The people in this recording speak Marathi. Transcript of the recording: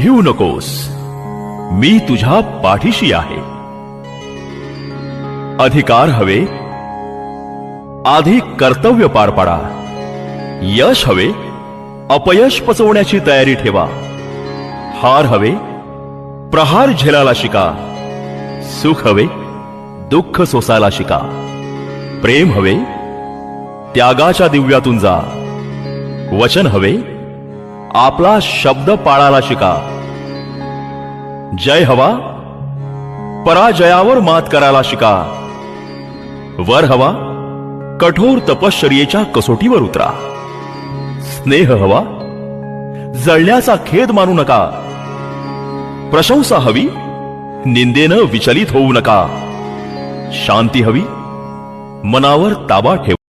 भिवू नकोस, मी तुझ्या पाठीशी आहे. अधिकार हवे, आधी कर्तव्य पार पाडा. यश हवे, अपयश पचवण्याची तयारी ठेवा. हार हवे, प्रहार झेलायला शिका. सुख हवे, दुःख सोसायला शिका. प्रेम हवे, त्यागाच्या दिव्यातून जा. वचन हवे, आपला शब्द पाळायला शिका. जय हवा, पराजयावर मात करायला शिका. वर हवा, कठोर तपश्चर्येच्या कसोटीवर उतरा. स्नेह हवा, जळण्याचा खेद मानू नका. प्रशंसा हवी, निंदेनं विचलित होऊ नका. शांती हवी, मनावर ताबा ठेवा.